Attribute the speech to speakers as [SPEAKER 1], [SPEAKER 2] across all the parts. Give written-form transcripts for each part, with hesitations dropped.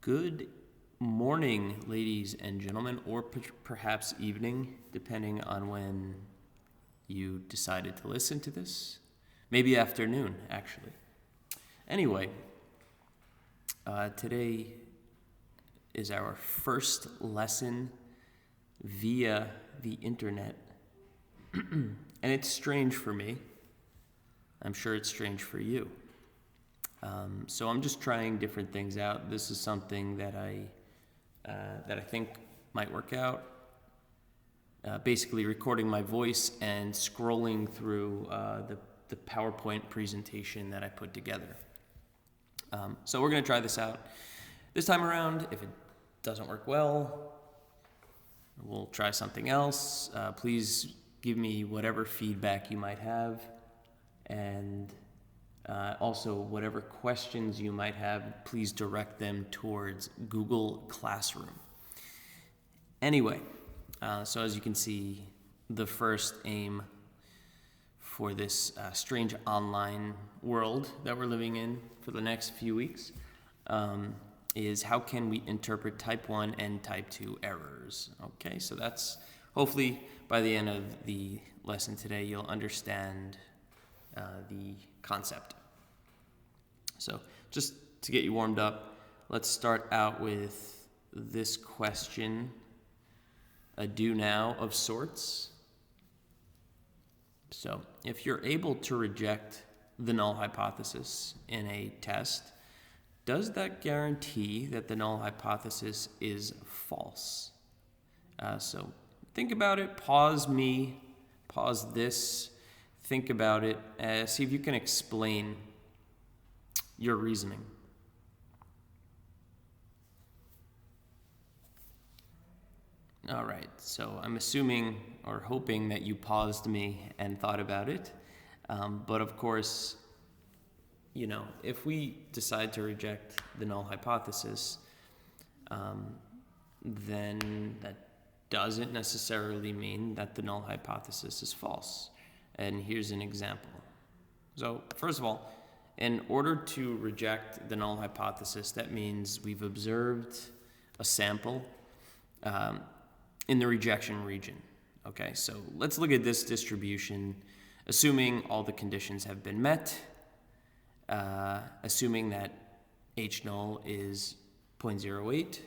[SPEAKER 1] Good morning, ladies and gentlemen, or perhaps evening, depending on when you decided to listen to this. Maybe afternoon, actually. Anyway, today is our first lesson via the internet. And it's strange for me. I'm sure it's strange for you. So I'm just trying different things out. This is something that I think might work out. Basically recording my voice and scrolling through the PowerPoint presentation that I put together. So we're going to try this out. This time around, if it doesn't work well, we'll try something else. Please give me whatever feedback you might have, and also whatever questions you might have, please direct them towards Google Classroom. Anyway, so as you can see, the first aim for this strange online world that we're living in for the next few weeks is how can we interpret type 1 and type 2 errors. Okay, so that's hopefully by the end of the lesson today, you'll understand the concept. So just to get you warmed up, let's start out with this question, a do now of sorts. So if you're able to reject the null hypothesis in a test, does that guarantee that the null hypothesis is false? So think about it, pause this, think about it, see if you can explain your reasoning. All right, so I'm assuming or hoping that you paused me and thought about it. But of course, if we decide to reject the null hypothesis, then that doesn't necessarily mean that the null hypothesis is false. And here's an example. So first of all, in order to reject the null hypothesis, that means we've observed a sample in the rejection region. Okay, so let's look at this distribution, assuming all the conditions have been met, assuming that H null is 0.08,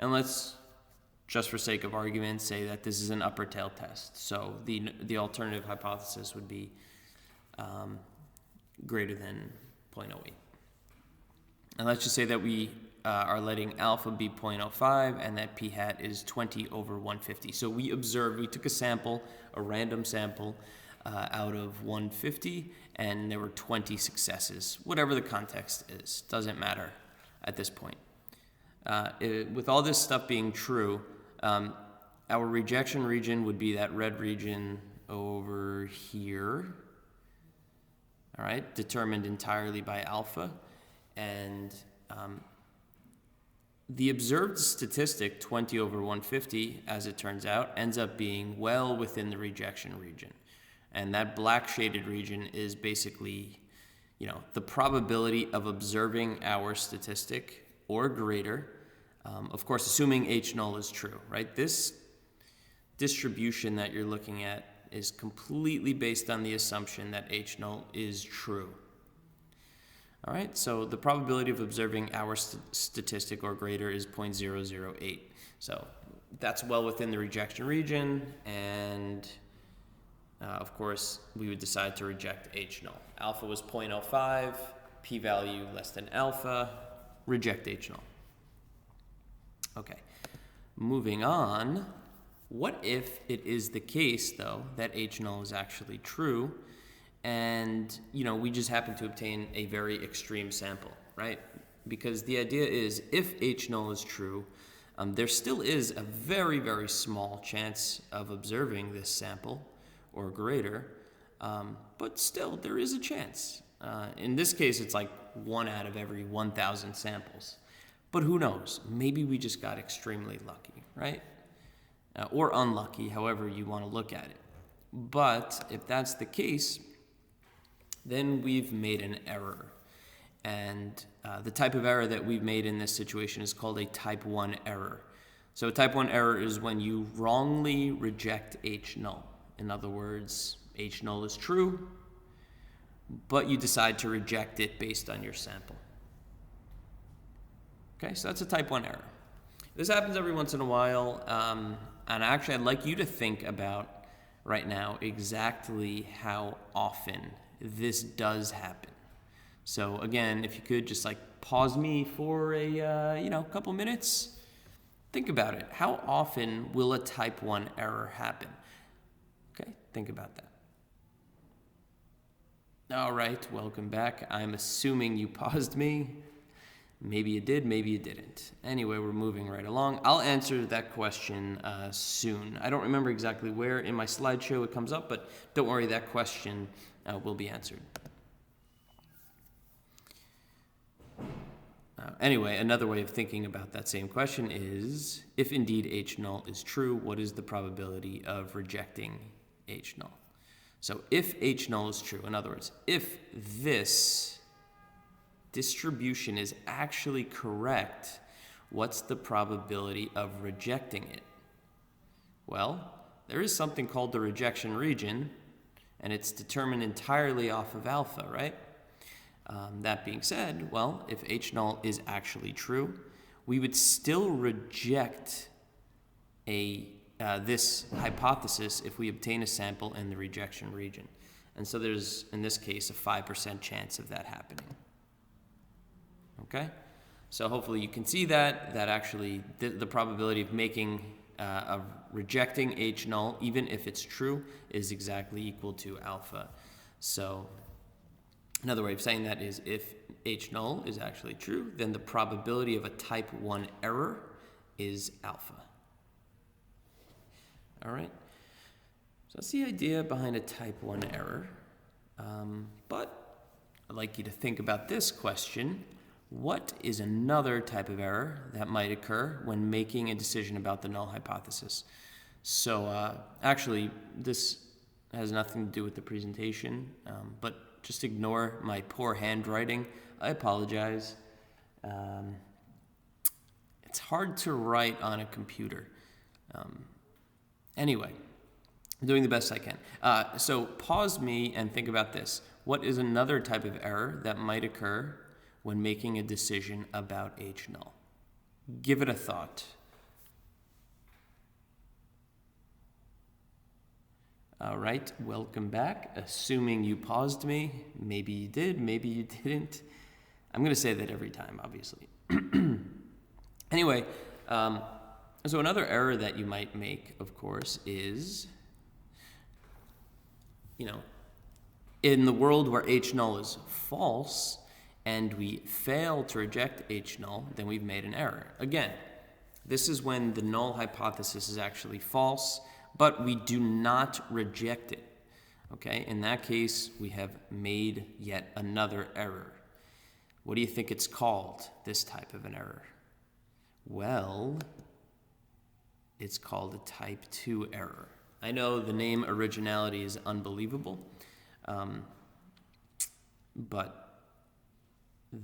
[SPEAKER 1] and let's, just for sake of argument, say that this is an upper tail test. So the alternative hypothesis would be greater than 0.08. And let's just say that we are letting alpha be 0.05 and that p hat is 20 over 150. So we took a sample, a random sample out of 150, and there were 20 successes. Whatever the context is, doesn't matter at this point. With all this stuff being true, our rejection region would be that red region over here. All right, determined entirely by alpha, and the observed statistic, 20 over 150, as it turns out, ends up being well within the rejection region. And that black shaded region is basically, the probability of observing our statistic or greater, of course, assuming H null is true, right? This distribution that you're looking at is completely based on the assumption that H null is true. All right, so the probability of observing our statistic or greater is 0.008. So that's well within the rejection region, and of course, we would decide to reject H null. Alpha was 0.05, p-value less than alpha, reject H null. Okay, moving on. What if it is the case, though, that H null is actually true, and we just happen to obtain a very extreme sample, right? Because the idea is, if H null is true, there still is a very, very small chance of observing this sample or greater, but still there is a chance. In this case, it's like 1 out of every 1,000 samples. But who knows? Maybe we just got extremely lucky, right? Or unlucky, however you want to look at it. But if that's the case, then we've made an error. And The type of error that we've made in this situation is called a type 1 error. So a type 1 error is when you wrongly reject H null. In other words, H null is true, but you decide to reject it based on your sample. Okay, so that's a type 1 error. This happens every once in a while, and actually I'd like you to think about right now exactly how often this does happen. So again, if you could just like pause me for a couple minutes, think about it. How often will a type 1 error happen? Okay, think about that. All right, welcome back. I'm assuming you paused me. Maybe you did, maybe you didn't. Anyway, we're moving right along. I'll answer that question soon. I don't remember exactly where in my slideshow it comes up, but don't worry, that question will be answered. Anyway, another way of thinking about that same question is, if indeed H null is true, what is the probability of rejecting H null? So if H null is true, in other words, if this distribution is actually correct, what's the probability of rejecting it? Well, there is something called the rejection region, and it's determined entirely off of alpha, right? That being said, well, if H null is actually true, we would still reject this hypothesis if we obtain a sample in the rejection region. And so there's, in this case, a 5% chance of that happening. Okay? So hopefully you can see that actually the probability of rejecting H null, even if it's true, is exactly equal to alpha. So another way of saying that is if H null is actually true, then the probability of a type 1 error is alpha. All right? So that's the idea behind a type 1 error. But I'd like you to think about this question. What is another type of error that might occur when making a decision about the null hypothesis? So actually, this has nothing to do with the presentation, but just ignore my poor handwriting. I apologize. It's hard to write on a computer. Anyway, I'm doing the best I can. So pause me and think about this. What is another type of error that might occur when making a decision about H null? Give it a thought. All right, welcome back. Assuming you paused me, maybe you did, maybe you didn't. I'm going to say that every time, obviously. Anyway, so another error that you might make, of course, is, in the world where H null is false, and we fail to reject H null, then we've made an error. Again, this is when the null hypothesis is actually false, but we do not reject it. Okay, in that case, we have made yet another error. What do you think it's called, this type of an error? Well, it's called a type 2 error. I know the name originality is unbelievable, but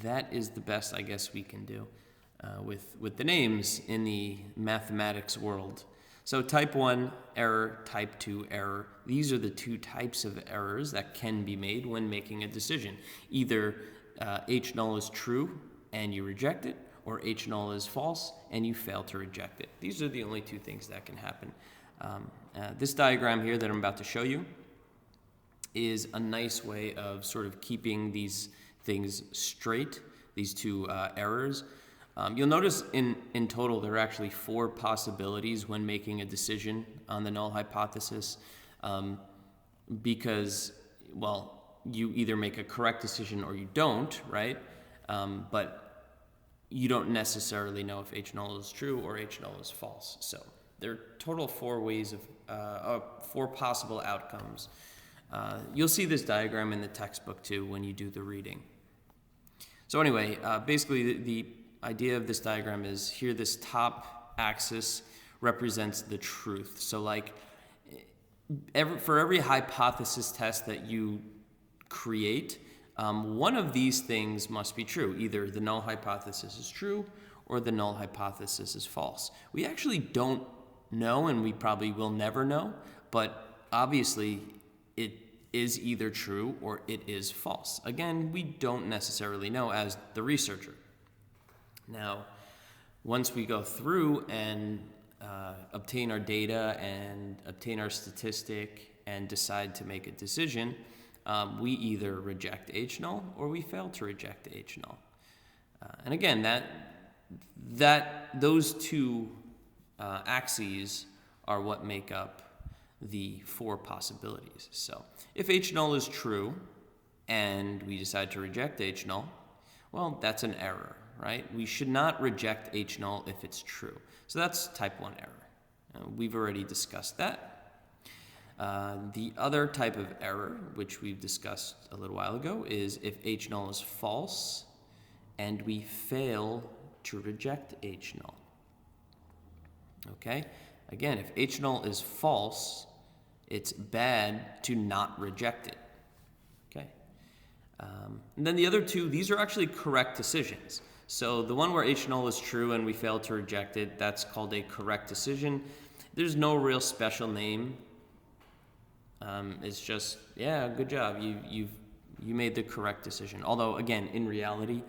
[SPEAKER 1] that is the best I guess we can do with the names in the mathematics world. So type 1 error, type 2 error, these are the two types of errors that can be made when making a decision. Either H null is true and you reject it, or H null is false and you fail to reject it. These are the only two things that can happen. This diagram here that I'm about to show you is a nice way of sort of keeping these things straight, these two errors. You'll notice in total there are actually 4 possibilities when making a decision on the null hypothesis because, well, you either make a correct decision or you don't, right? But you don't necessarily know if H null is true or H null is false. So there are total 4 ways of 4 possible outcomes. You'll see this diagram in the textbook too when you do the reading. So anyway, basically the idea of this diagram is here this top axis represents the truth. So like for every hypothesis test that you create, one of these things must be true. Either the null hypothesis is true or the null hypothesis is false. We actually don't know, and we probably will never know, but obviously it is either true or it is false. Again, we don't necessarily know as the researcher. Now, once we go through and obtain our data and obtain our statistic and decide to make a decision, we either reject H null or we fail to reject H null. And again, those two axes are what make up the four possibilities. So if H null is true and we decide to reject H null, well, that's an error, right? We should not reject H null if it's true. So that's type 1 error. We've already discussed that. The other type of error, which we've discussed a little while ago, is if H null is false and we fail to reject H null. Okay? Again, if H null is false, it's bad to not reject it. Okay? And then the other two, these are actually correct decisions. So the one where H null is true and we fail to reject it, that's called a correct decision. There's no real special name. It's just, yeah, good job. You made the correct decision. Although, again, in reality,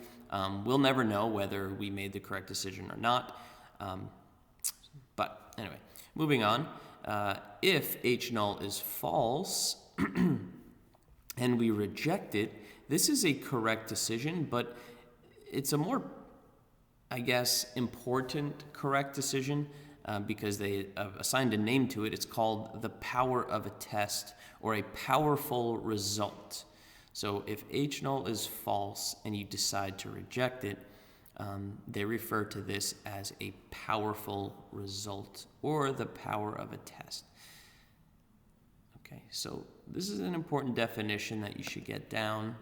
[SPEAKER 1] we'll never know whether we made the correct decision or not. But anyway, moving on. If H null is false and we reject it, this is a correct decision, but it's a more, I guess, important correct decision because they assigned a name to it. It's called the power of a test or a powerful result. So if H null is false and you decide to reject it, they refer to this as a powerful result or the power of a test. Okay, so this is an important definition that you should get down.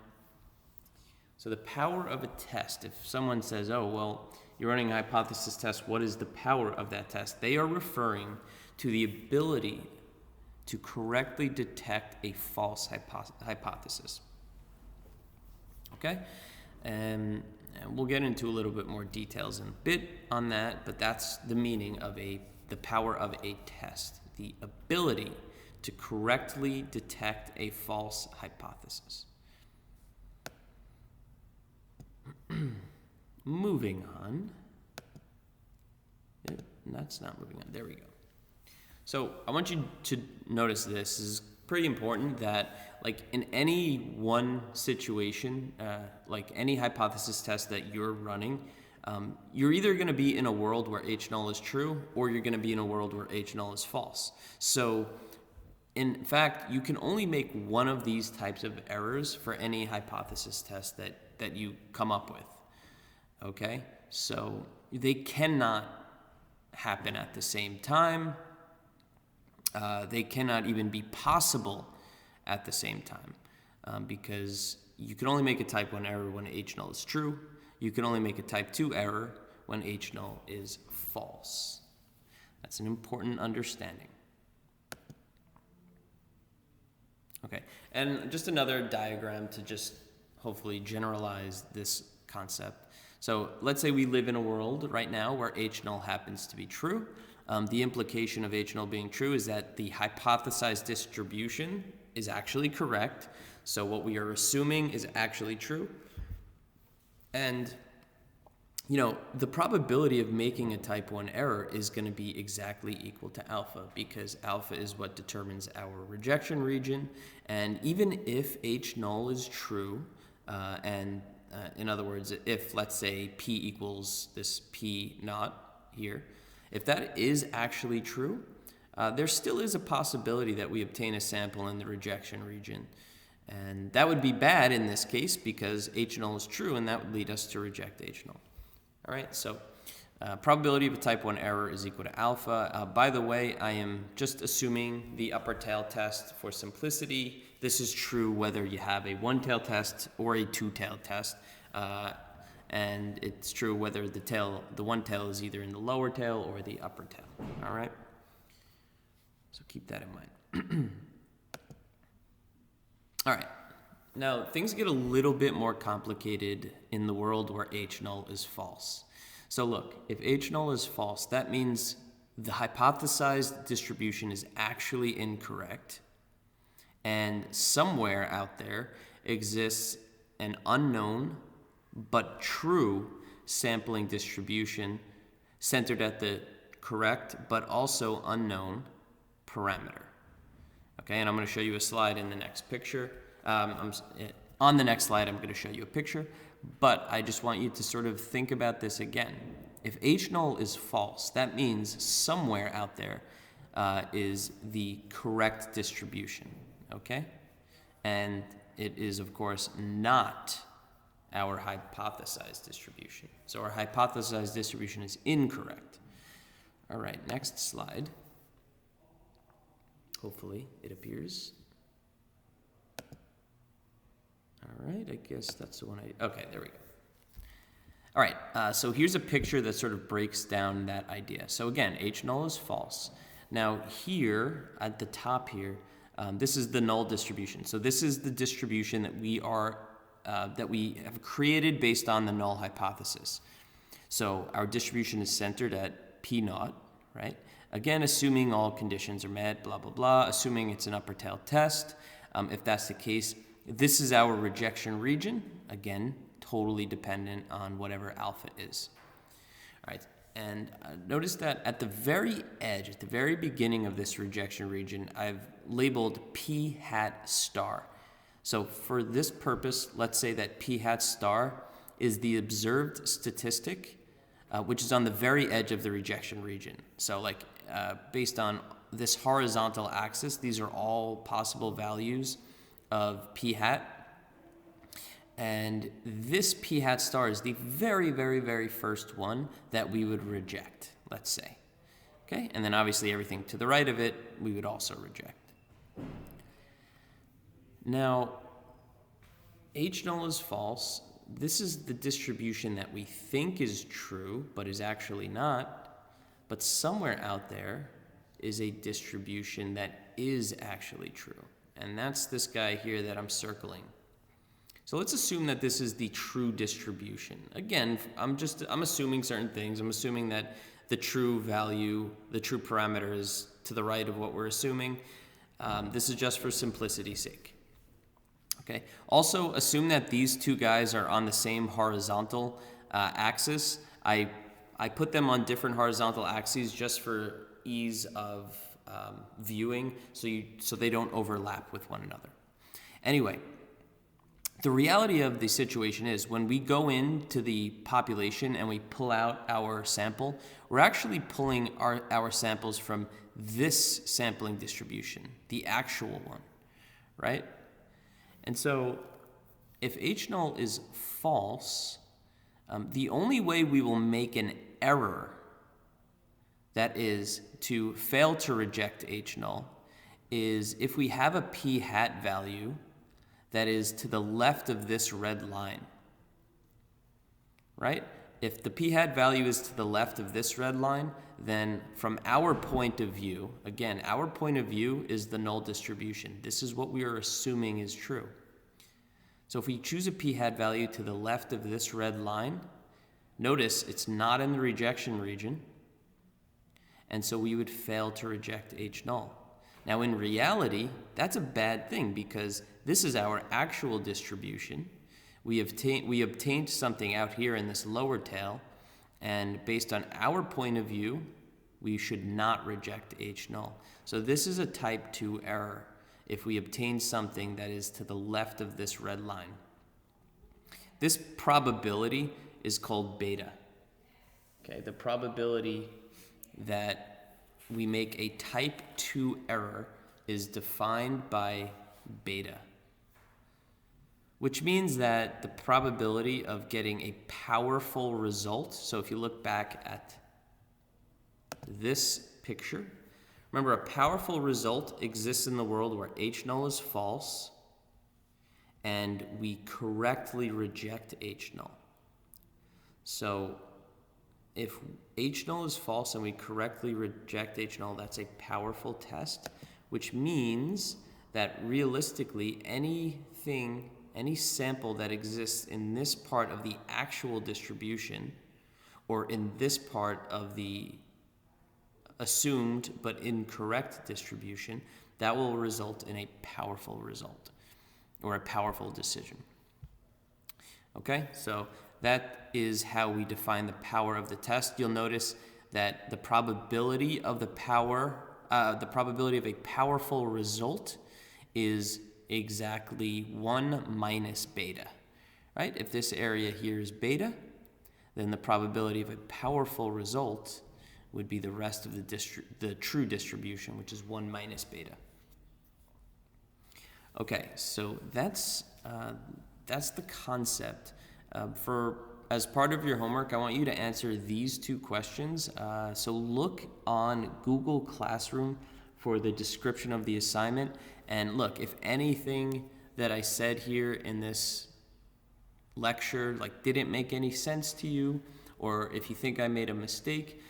[SPEAKER 1] So the power of a test, if someone says, oh, well, you're running a hypothesis test, what is the power of that test? They are referring to the ability to correctly detect a false hypothesis. Okay? And we'll get into a little bit more details in a bit on that, but that's the meaning of the power of a test, the ability to correctly detect a false hypothesis. Moving on. That's not moving on. There we go. So I want you to notice this is pretty important that, like, in any one situation, like any hypothesis test that you're running, you're either going to be in a world where H null is true or you're going to be in a world where H null is false. So in fact, you can only make one of these types of errors for any hypothesis test that you come up with. Okay? So they cannot happen at the same time. They cannot even be possible at the same time because you can only make a type 1 error when H null is true. You can only make a type 2 error when H null is false. That's an important understanding. Okay, and just another diagram to just hopefully generalize this concept. So let's say we live in a world right now where H null happens to be true. The implication of H null being true is that the hypothesized distribution is actually correct. So what we are assuming is actually true. And, you know, the probability of making a type 1 error is going to be exactly equal to alpha because alpha is what determines our rejection region. And even if H null is true, in other words, if, let's say, P equals this P naught here, if that is actually true, there still is a possibility that we obtain a sample in the rejection region. And that would be bad in this case because H null is true, and that would lead us to reject H null. All right, so probability of a type 1 error is equal to alpha. By the way, I am just assuming the upper tail test for simplicity. This is true whether you have a one-tail test or a two-tail test. And it's true whether the one tail is either in the lower tail or the upper tail. All right? So keep that in mind. All right. Now, things get a little bit more complicated in the world where H null is false. So look, if H null is false, that means the hypothesized distribution is actually incorrect, and somewhere out there exists an unknown but true sampling distribution centered at the correct but also unknown parameter. Okay, and I'm going to show you a slide in the next picture. On the next slide, I'm going to show you a picture, but I just want you to sort of think about this again. If H null is false, that means somewhere out there is the correct distribution, okay? And it is, of course, not our hypothesized distribution. So our hypothesized distribution is incorrect. All right, next slide. Hopefully it appears. All right, I guess that's the one okay, there we go. All right, so here's a picture that sort of breaks down that idea. So again, H null is false. Now here, at the top here, this is the null distribution. So this is the distribution that we have created based on the null hypothesis. So our distribution is centered at P naught, right? Again, assuming all conditions are met, blah, blah, blah, assuming it's an upper tail test. If that's the case, this is our rejection region. Again, totally dependent on whatever alpha is. All right, and notice that at the very edge, at the very beginning of this rejection region, I've labeled P hat star. So for this purpose, let's say that P hat star is the observed statistic, which is on the very edge of the rejection region. So like based on this horizontal axis, these are all possible values of P hat. And this P hat star is the very, very, very first one that we would reject, let's say. Okay, and then obviously everything to the right of it, we would also reject. Now, H null is false. This is the distribution that we think is true, but is actually not. But somewhere out there is a distribution that is actually true. And that's this guy here that I'm circling. So let's assume that this is the true distribution. Again, I'm assuming certain things. I'm assuming that the true value, the true parameter is to the right of what we're assuming. This is just for simplicity's sake. Okay. Also, assume that these two guys are on the same horizontal axis. I put them on different horizontal axes just for ease of viewing, so they don't overlap with one another. Anyway, the reality of the situation is when we go into the population and we pull out our sample, we're actually pulling our samples from this sampling distribution, the actual one, right? And so if H null is false, the only way we will make an error, that is to fail to reject H null, is if we have a P hat value that is to the left of this red line, right? If the P hat value is to the left of this red line, then from our point of view, again, our point of view is the null distribution. This is what we are assuming is true. So if we choose a P hat value to the left of this red line, notice it's not in the rejection region, and so we would fail to reject H null. Now in reality, that's a bad thing because this is our actual distribution. We obtained something out here in this lower tail, and based on our point of view, we should not reject H null. So this is a type 2 error if we obtain something that is to the left of this red line. This probability is called beta. Okay, the probability that we make a type 2 error is defined by beta, which means that the probability of getting a powerful result, so if you look back at this picture, remember a powerful result exists in the world where H null is false and we correctly reject H null. So if H null is false and we correctly reject H null, that's a powerful test, which means that realistically anything any sample that exists in this part of the actual distribution or in this part of the assumed but incorrect distribution, that will result in a powerful result or a powerful decision. Okay, so that is how we define the power of the test. You'll notice that the probability of the probability of a powerful result is exactly 1 minus beta, right? If this area here is beta, then the probability of a powerful result would be the rest of the true distribution, which is 1 minus beta. Okay, so that's the concept. As part of your homework, I want you to answer these 2 questions. So look on Google Classroom for the description of the assignment. And look, if anything that I said here in this lecture didn't make any sense to you, or if you think I made a mistake,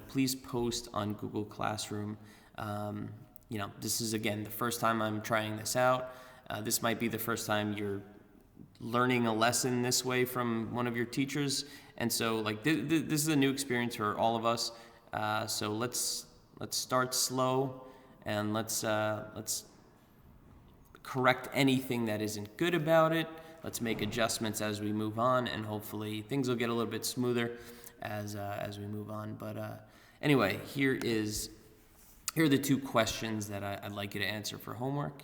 [SPEAKER 1] please post on Google Classroom. This is, again, the first time I'm trying this out. This might be the first time you're learning a lesson this way from one of your teachers, and so this is a new experience for all of us. So let's start slow, and let's correct anything that isn't good about it. Let's make adjustments as we move on, and hopefully things will get a little bit smoother as we move on. But anyway, here are the 2 questions that I'd like you to answer for homework,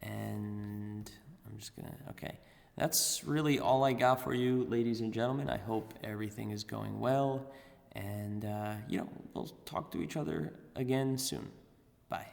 [SPEAKER 1] and I'm just gonna, okay. That's really all I got for you, ladies and gentlemen. I hope everything is going well, and we'll talk to each other again soon. Bye.